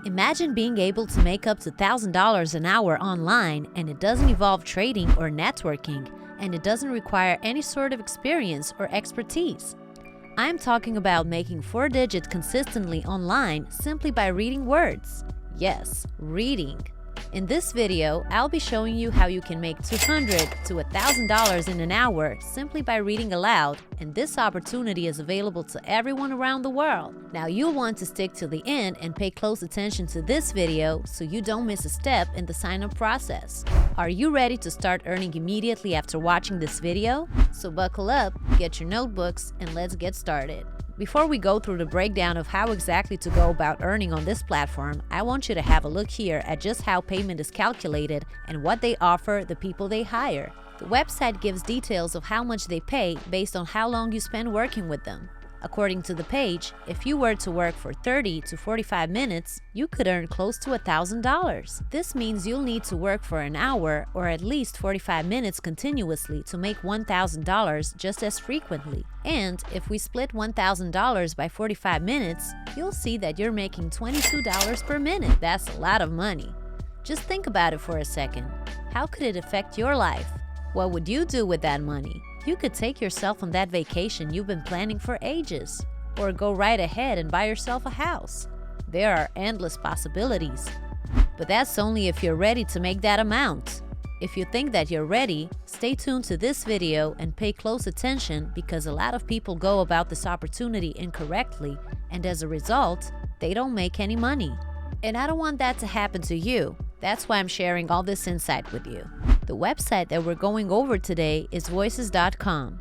Imagine being able to make up to $1,000 an hour online, and it doesn't involve trading or networking, and it doesn't require any sort of experience or expertise. I'm talking about making 4 digits consistently online simply by reading words. Yes, reading. In this video, I'll be showing you how you can make $200 to $1,000 in an hour simply by reading aloud, and this opportunity is available to everyone around the world. Now you'll want to stick to the end and pay close attention to this video so you don't miss a step in the sign-up process. Are you ready to start earning immediately after watching this video? So buckle up, get your notebooks, and let's get started. Before we go through the breakdown of how exactly to go about earning on this platform, I want you to have a look here at just how payment is calculated and what they offer the people they hire. The website gives details of how much they pay based on how long you spend working with them. According to the page, if you were to work for 30 to 45 minutes, you could earn close to $1,000. This means you'll need to work for an hour or at least 45 minutes continuously to make $1,000 just as frequently. And if we split $1,000 by 45 minutes, you'll see that you're making $22 per minute. That's a lot of money. Just think about it for a second. How could it affect your life? What would you do with that money? You could take yourself on that vacation you've been planning for ages, or go right ahead and buy yourself a house. There are endless possibilities. But that's only if you're ready to make that amount. If you think that you're ready, stay tuned to this video and pay close attention because a lot of people go about this opportunity incorrectly, and as a result, they don't make any money. And I don't want that to happen to you. That's why I'm sharing all this insight with you. The website that we're going over today is voices.com.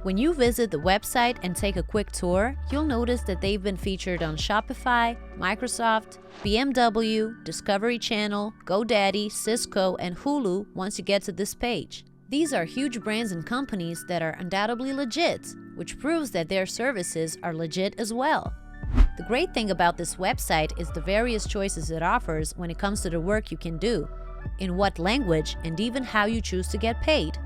When you visit the website and take a quick tour, you'll notice that they've been featured on Shopify, Microsoft, BMW, Discovery Channel, GoDaddy, Cisco, and Hulu once you get to this page. These are huge brands and companies that are undoubtedly legit, which proves that their services are legit as well. The great thing about this website is the various choices it offers when it comes to the work you can do, in what language, and even how you choose to get paid.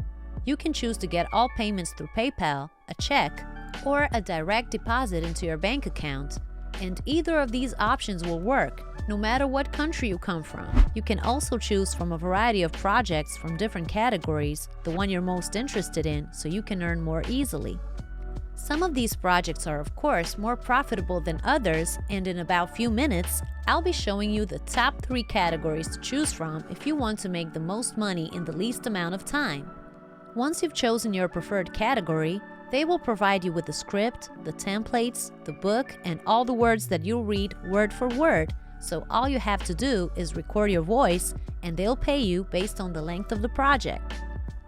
You can choose to get all payments through PayPal, a check, or a direct deposit into your bank account, and either of these options will work, no matter what country you come from. You can also choose from a variety of projects from different categories, the one you're most interested in, so you can earn more easily. Some of these projects are, of course, more profitable than others, and in about a few minutes, I'll be showing you the top 3 categories to choose from if you want to make the most money in the least amount of time. Once you've chosen your preferred category, they will provide you with the script, the templates, the book, and all the words that you'll read word for word, so all you have to do is record your voice, and they'll pay you based on the length of the project.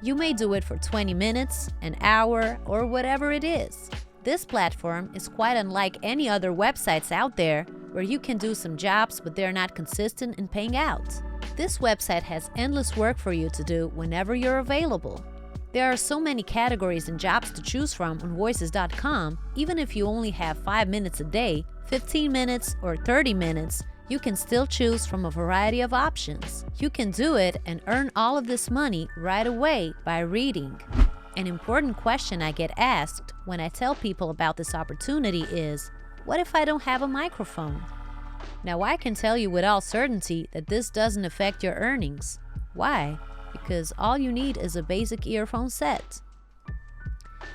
You may do it for 20 minutes, an hour, or whatever it is. This platform is quite unlike any other websites out there where you can do some jobs but they're not consistent in paying out. This website has endless work for you to do whenever you're available. There are so many categories and jobs to choose from on voices.com. Even if you only have 5 minutes a day, 15 minutes, or 30 minutes, you can still choose from a variety of options. You can do it and earn all of this money right away by reading. An important question I get asked when I tell people about this opportunity is, what if I don't have a microphone? Now I can tell you with all certainty that this doesn't affect your earnings. Why? Because all you need is a basic earphone set.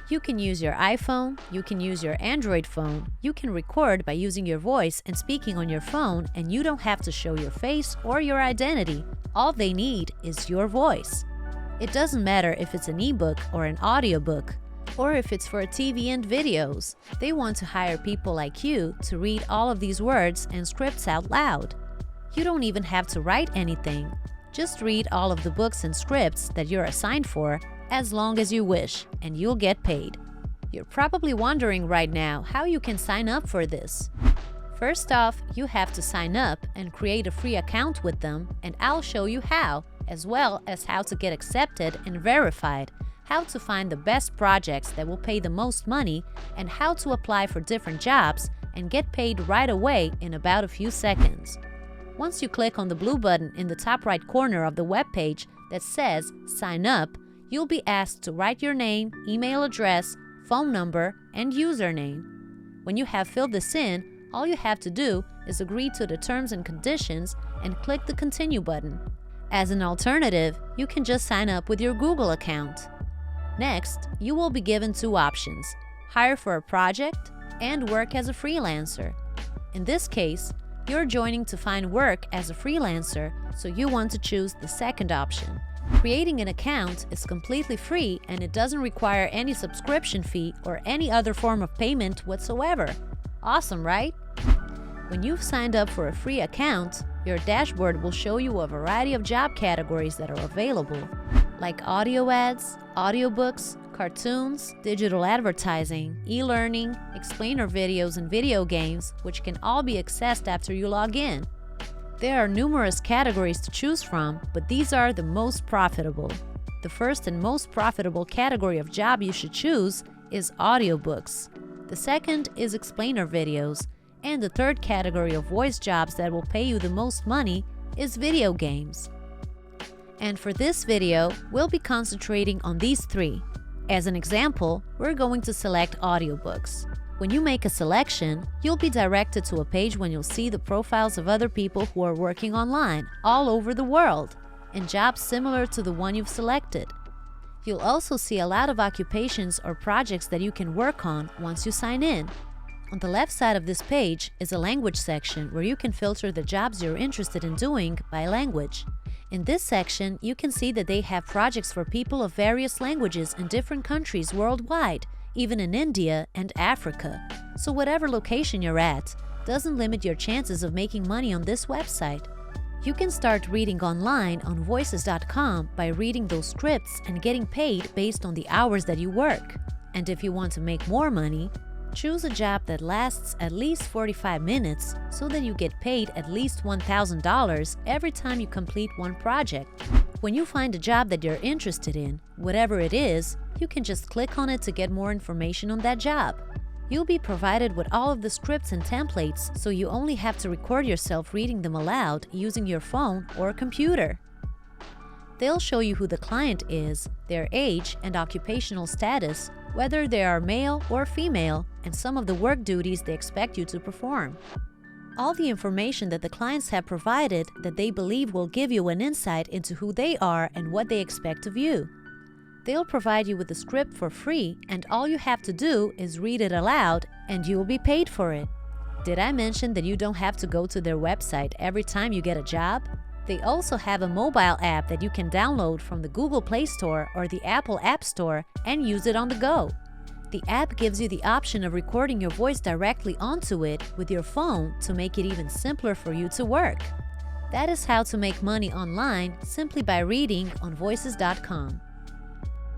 You can use your iPhone, you can use your Android phone, you can record by using your voice and speaking on your phone, and you don't have to show your face or your identity. All they need is your voice. It doesn't matter if it's an ebook or an audiobook, or if it's for TV and videos. They want to hire people like you to read all of these words and scripts out loud. You don't even have to write anything. Just read all of the books and scripts that you're assigned for as long as you wish, and you'll get paid. You're probably wondering right now how you can sign up for this. First off, you have to sign up and create a free account with them, and I'll show you how, as well as how to get accepted and verified, how to find the best projects that will pay the most money, and how to apply for different jobs and get paid right away in about a few seconds. Once you click on the blue button in the top right corner of the web page that says Sign Up, you'll be asked to write your name, email address, phone number, and username. When you have filled this in, all you have to do is agree to the terms and conditions and click the Continue button. As an alternative, you can just sign up with your Google account. Next, you will be given two options: hire for a project and work as a freelancer. In this case, you're joining to find work as a freelancer, so you want to choose the second option. Creating an account is completely free and it doesn't require any subscription fee or any other form of payment whatsoever. Awesome, right? When you've signed up for a free account, your dashboard will show you a variety of job categories that are available, like audio ads, audiobooks, cartoons, digital advertising, e-learning, explainer videos, and video games, which can all be accessed after you log in. There are numerous categories to choose from, but these are the most profitable. The first and most profitable category of job you should choose is audiobooks. The second is explainer videos, and the third category of voice jobs that will pay you the most money is video games. And for this video, we'll be concentrating on these three. As an example, we're going to select audiobooks. When you make a selection, you'll be directed to a page when you'll see the profiles of other people who are working online all over the world in jobs similar to the one you've selected. You'll also see a lot of occupations or projects that you can work on once you sign in. On the left side of this page is a language section where you can filter the jobs you're interested in doing by language. In this section, you can see that they have projects for people of various languages in different countries worldwide, even in India and Africa. So whatever location you're at doesn't limit your chances of making money on this website. You can start reading online on voices.com by reading those scripts and getting paid based on the hours that you work. And if you want to make more money, choose a job that lasts at least 45 minutes so that you get paid at least $1,000 every time you complete one project. When you find a job that you're interested in, whatever it is, you can just click on it to get more information on that job. You'll be provided with all of the scripts and templates, so you only have to record yourself reading them aloud using your phone or computer. They'll show you who the client is, their age and occupational status, whether they are male or female, and some of the work duties they expect you to perform. All the information that the clients have provided that they believe will give you an insight into who they are and what they expect of you. They'll provide you with the script for free, and all you have to do is read it aloud and you will be paid for it. Did I mention that you don't have to go to their website every time you get a job? They also have a mobile app that you can download from the Google Play Store or the Apple App Store and use it on the go. The app gives you the option of recording your voice directly onto it with your phone to make it even simpler for you to work. That is how to make money online simply by reading on voices.com.